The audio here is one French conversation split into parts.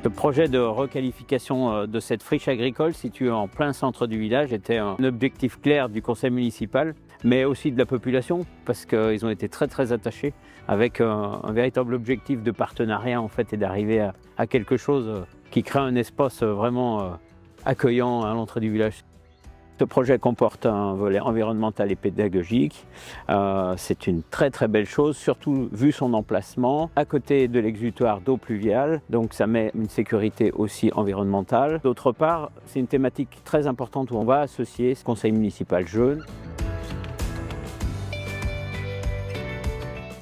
Le projet de requalification de cette friche agricole située en plein centre du village était un objectif clair du conseil municipal, mais aussi de la population, parce qu'ils ont été très attachés avec un véritable objectif de partenariat en fait, et d'arriver à quelque chose qui crée un espace vraiment accueillant à l'entrée du village. Ce projet comporte un volet environnemental et pédagogique. C'est une très belle chose, surtout vu son emplacement à côté de l'exutoire d'eau pluviale, donc ça met une sécurité aussi environnementale. D'autre part, c'est une thématique très importante où on va associer ce conseil municipal jeune.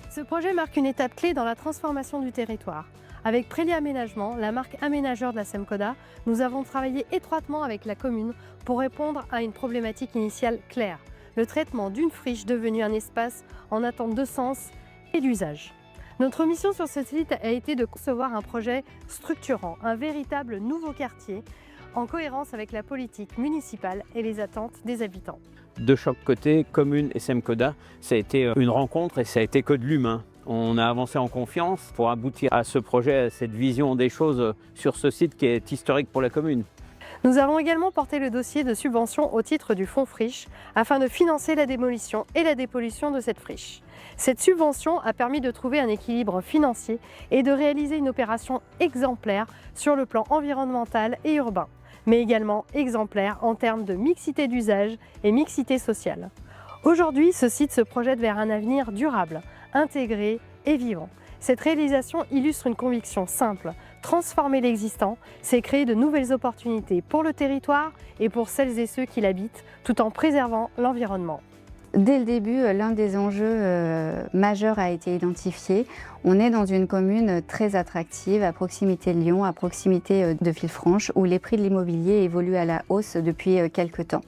Ce projet marque une étape clé dans la transformation du territoire. Avec Préli Aménagement, la marque aménageur de la SEMCODA, nous avons travaillé étroitement avec la commune pour répondre à une problématique initiale claire, le traitement d'une friche devenue un espace en attente de sens et d'usage. Notre mission sur ce site a été de concevoir un projet structurant, un véritable nouveau quartier, en cohérence avec la politique municipale et les attentes des habitants. De chaque côté, commune et SEMCODA, ça a été une rencontre et ça a été que de l'humain. On a avancé en confiance pour aboutir à ce projet, à cette vision des choses sur ce site qui est historique pour la commune. Nous avons également porté le dossier de subvention au titre du fonds friche afin de financer la démolition et la dépollution de cette friche. Cette subvention a permis de trouver un équilibre financier et de réaliser une opération exemplaire sur le plan environnemental et urbain, mais également exemplaire en termes de mixité d'usage et mixité sociale. Aujourd'hui, ce site se projette vers un avenir durable, intégré et vivant. Cette réalisation illustre une conviction simple: transformer l'existant, c'est créer de nouvelles opportunités pour le territoire et pour celles et ceux qui l'habitent, tout en préservant l'environnement. Dès le début, l'un des enjeux majeurs a été identifié. On est dans une commune très attractive, à proximité de Lyon, à proximité de Villefranche, où les prix de l'immobilier évoluent à la hausse depuis quelques temps.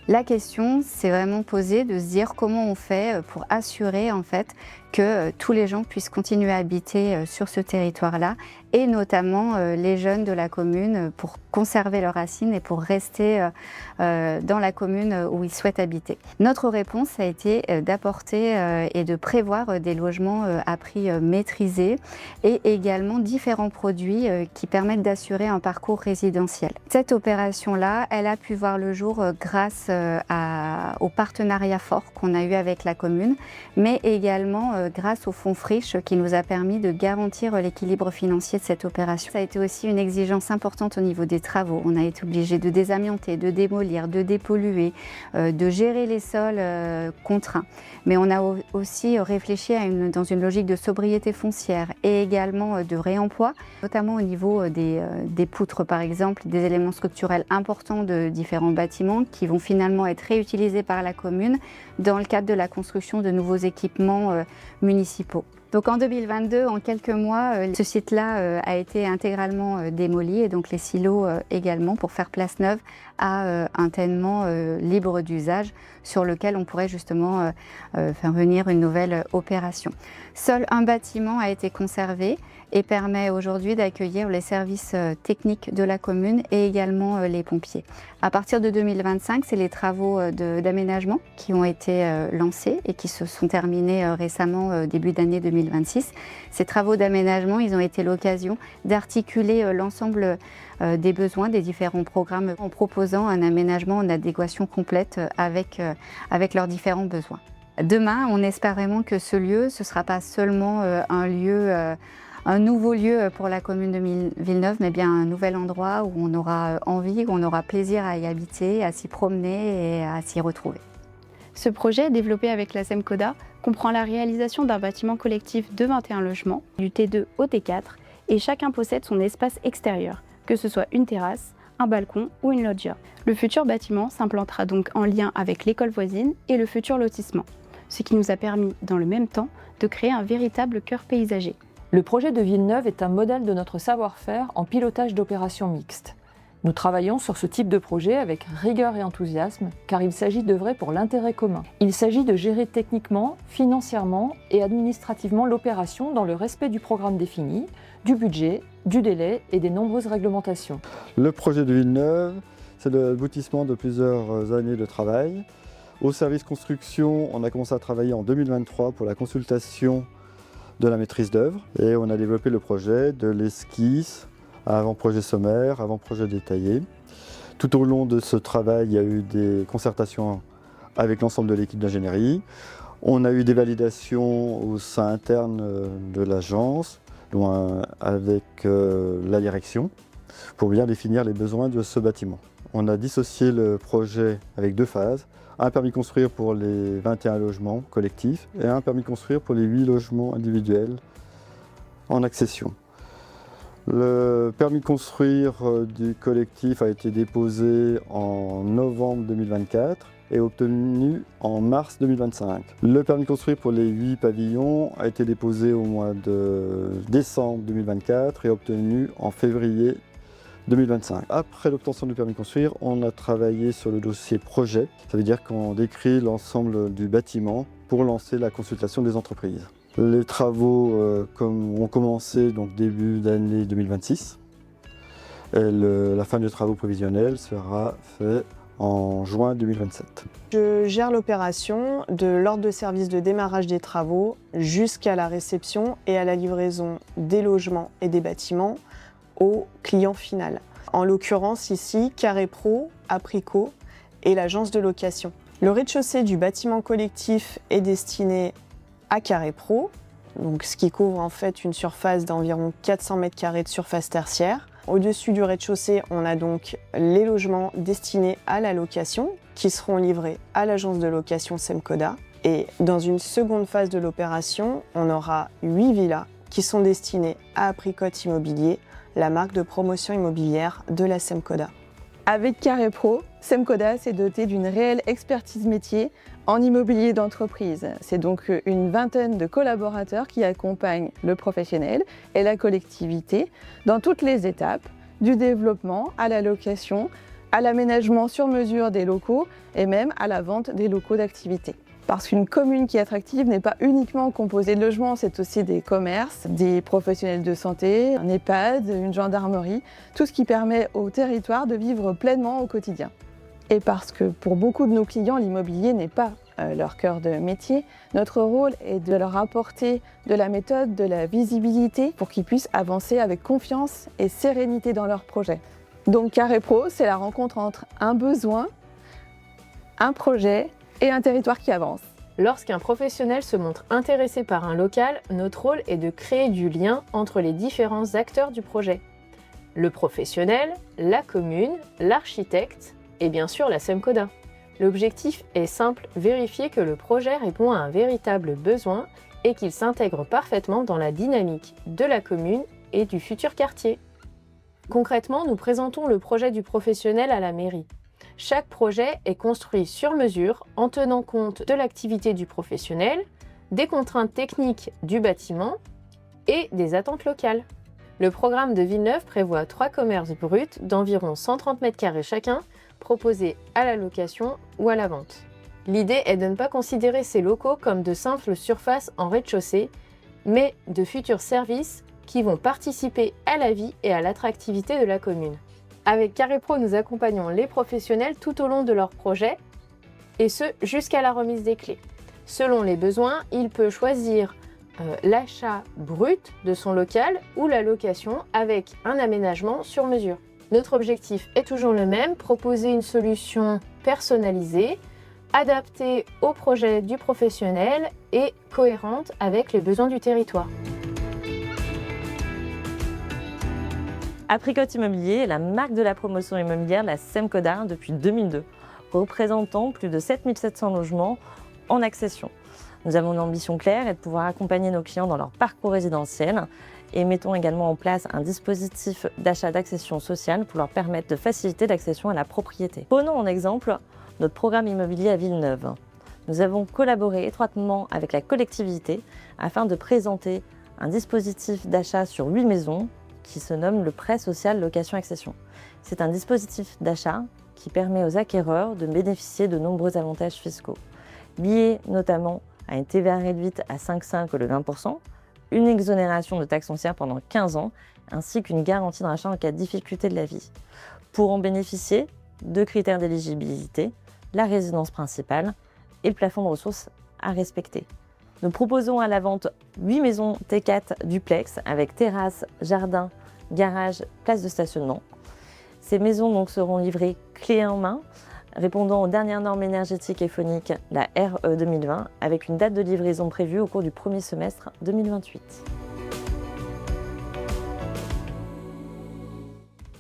La question s'est vraiment posée de se dire comment on fait pour assurer en fait que tous les gens puissent continuer à habiter sur ce territoire-là, et notamment les jeunes de la commune pour conserver leurs racines et pour rester dans la commune où ils souhaitent habiter. Notre réponse a été d'apporter et de prévoir des logements à prix maîtrisé et également différents produits qui permettent d'assurer un parcours résidentiel. Cette opération-là, elle a pu voir le jour grâce au partenariat fort qu'on a eu avec la commune, mais également grâce au fonds friche qui nous a permis de garantir l'équilibre financier de cette opération. Ça a été aussi une exigence importante au niveau des travaux. On a été obligé de désamianter, de démolir, de dépolluer, de gérer les sols contraints. Mais on a aussi réfléchi dans une logique de sobriété foncière et également de réemploi, notamment au niveau des poutres par exemple, des éléments structurels importants de différents bâtiments qui vont finalement être réutilisés par la commune dans le cadre de la construction de nouveaux équipements municipaux. Donc en 2022, en quelques mois, ce site-là a été intégralement démoli et donc les silos également pour faire place neuve à un tenement libre d'usage sur lequel on pourrait justement faire venir une nouvelle opération. Seul un bâtiment a été conservé et permet aujourd'hui d'accueillir les services techniques de la commune et également les pompiers. À partir de 2025, c'est les travaux d'aménagement qui ont été lancés et qui se sont terminés récemment début d'année 2026. Ces travaux d'aménagement, ils ont été l'occasion d'articuler l'ensemble des besoins des différents programmes en proposant un aménagement en adéquation complète avec leurs différents besoins. Demain, on espère vraiment que ce lieu, ce ne sera pas seulement un nouveau lieu pour la commune de Villeneuve, mais bien un nouvel endroit où on aura envie, où on aura plaisir à y habiter, à s'y promener et à s'y retrouver. Ce projet, développé avec la SEMCODA, comprend la réalisation d'un bâtiment collectif de 21 logements, du T2 au T4, et chacun possède son espace extérieur, que ce soit une terrasse, un balcon ou une loggia. Le futur bâtiment s'implantera donc en lien avec l'école voisine et le futur lotissement, ce qui nous a permis, dans le même temps, de créer un véritable cœur paysager. Le projet de Villeneuve est un modèle de notre savoir-faire en pilotage d'opérations mixtes. Nous travaillons sur ce type de projet avec rigueur et enthousiasme, car il s'agit d'œuvrer pour l'intérêt commun. Il s'agit de gérer techniquement, financièrement et administrativement l'opération dans le respect du programme défini, du budget, du délai et des nombreuses réglementations. Le projet de Villeneuve, c'est l'aboutissement de plusieurs années de travail. Au service construction, on a commencé à travailler en 2023 pour la consultation de la maîtrise d'œuvre et on a développé le projet de l'esquisse avant-projet sommaire, avant-projet détaillé. Tout au long de ce travail, il y a eu des concertations avec l'ensemble de l'équipe d'ingénierie. On a eu des validations au sein interne de l'agence, avec la direction, pour bien définir les besoins de ce bâtiment. On a dissocié le projet avec 2 phases. Un permis de construire pour les 21 logements collectifs et un permis de construire pour les 8 logements individuels en accession. Le permis de construire du collectif a été déposé en novembre 2024 et obtenu en mars 2025. Le permis de construire pour les 8 pavillons a été déposé au mois de décembre 2024 et obtenu en février 2025. Après l'obtention du permis de construire, on a travaillé sur le dossier projet. Ça veut dire qu'on décrit l'ensemble du bâtiment pour lancer la consultation des entreprises. Les travaux ont commencé donc début d'année 2026. Et la fin des travaux prévisionnels sera faite en juin 2027. Je gère l'opération de l'ordre de service de démarrage des travaux jusqu'à la réception et à la livraison des logements et des bâtiments au client final. En l'occurrence ici, Carré Pro, Aprico et l'agence de location. Le rez-de-chaussée du bâtiment collectif est destiné à Carré Pro, donc ce qui couvre en fait une surface d'environ 400 m² de surface tertiaire. Au-dessus du rez-de-chaussée, on a donc les logements destinés à la location qui seront livrés à l'agence de location Semcoda. Et dans une seconde phase de l'opération, on aura 8 villas qui sont destinées à Apricot Immobilier, la marque de promotion immobilière de la Semcoda. Avec Carré Pro, Semcoda s'est doté d'une réelle expertise métier en immobilier d'entreprise. C'est donc une vingtaine de collaborateurs qui accompagnent le professionnel et la collectivité dans toutes les étapes, du développement à la location, à l'aménagement sur mesure des locaux et même à la vente des locaux d'activité. Parce qu'une commune qui est attractive n'est pas uniquement composée de logements, c'est aussi des commerces, des professionnels de santé, un EHPAD, une gendarmerie, tout ce qui permet au territoire de vivre pleinement au quotidien. Et parce que pour beaucoup de nos clients, l'immobilier n'est pas leur cœur de métier, notre rôle est de leur apporter de la méthode, de la visibilité pour qu'ils puissent avancer avec confiance et sérénité dans leurs projets. Donc Carré Pro, c'est la rencontre entre un besoin, un projet et un territoire qui avance. Lorsqu'un professionnel se montre intéressé par un local, notre rôle est de créer du lien entre les différents acteurs du projet. Le professionnel, la commune, l'architecte et bien sûr la Semcoda. L'objectif est simple, vérifier que le projet répond à un véritable besoin et qu'il s'intègre parfaitement dans la dynamique de la commune et du futur quartier. Concrètement, nous présentons le projet du professionnel à la mairie. Chaque projet est construit sur mesure en tenant compte de l'activité du professionnel, des contraintes techniques du bâtiment et des attentes locales. Le programme de Villeneuve prévoit 3 commerces bruts d'environ 130 m² chacun, proposés à la location ou à la vente. L'idée est de ne pas considérer ces locaux comme de simples surfaces en rez-de-chaussée, mais de futurs services qui vont participer à la vie et à l'attractivité de la commune. Avec Carré Pro, nous accompagnons les professionnels tout au long de leur projet, et ce jusqu'à la remise des clés. Selon les besoins, il peut choisir l'achat brut de son local ou la location avec un aménagement sur mesure. Notre objectif est toujours le même, proposer une solution personnalisée, adaptée au projet du professionnel et cohérente avec les besoins du territoire. Apricot Immobilier est la marque de la promotion immobilière de la Semcoda depuis 2002, représentant plus de 7700 logements en accession. Nous avons une ambition claire est de pouvoir accompagner nos clients dans leur parcours résidentiel et mettons également en place un dispositif d'achat d'accession sociale pour leur permettre de faciliter l'accession à la propriété. Prenons en exemple notre programme immobilier à Villeneuve. Nous avons collaboré étroitement avec la collectivité afin de présenter un dispositif d'achat sur 8 maisons qui se nomme le prêt social location accession. C'est un dispositif d'achat qui permet aux acquéreurs de bénéficier de nombreux avantages fiscaux, liés notamment à une TVA réduite à 5,5 au lieu de 20%, une exonération de taxes foncières pendant 15 ans, ainsi qu'une garantie de rachat en cas de difficulté de la vie. Pour en bénéficier, 2 critères d'éligibilité, la résidence principale et le plafond de ressources à respecter. Nous proposons à la vente 8 maisons T4 duplex avec terrasse, jardin garage, place de stationnement. Ces maisons donc seront livrées clé en main, répondant aux dernières normes énergétiques et phoniques, la RE 2020, avec une date de livraison prévue au cours du premier semestre 2028.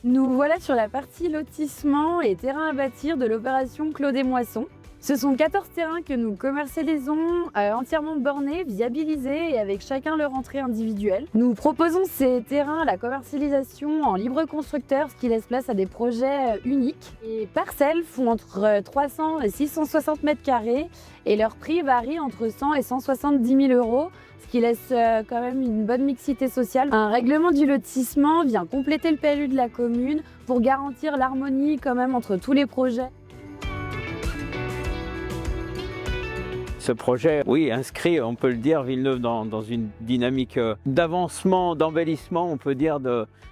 Nous voilà sur la partie lotissement et terrain à bâtir de l'opération Clos des Moissons. Ce sont 14 terrains que nous commercialisons, entièrement bornés, viabilisés et avec chacun leur entrée individuelle. Nous proposons ces terrains à la commercialisation en libre constructeur, ce qui laisse place à des projets uniques. Les parcelles font entre 300 et 660 mètres carrés et leur prix varie entre 100 et 170 000 euros, ce qui laisse quand même une bonne mixité sociale. Un règlement du lotissement vient compléter le PLU de la commune pour garantir l'harmonie quand même entre tous les projets. Ce projet, oui, inscrit, on peut le dire, Villeneuve dans une dynamique d'avancement, d'embellissement, on peut dire,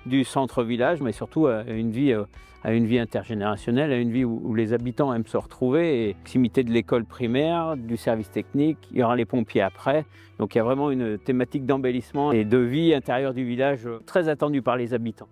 du centre-village, mais surtout à une vie intergénérationnelle, à une vie où les habitants aiment se retrouver, et proximité de l'école primaire, du service technique, il y aura les pompiers après. Donc il y a vraiment une thématique d'embellissement et de vie intérieure du village très attendue par les habitants.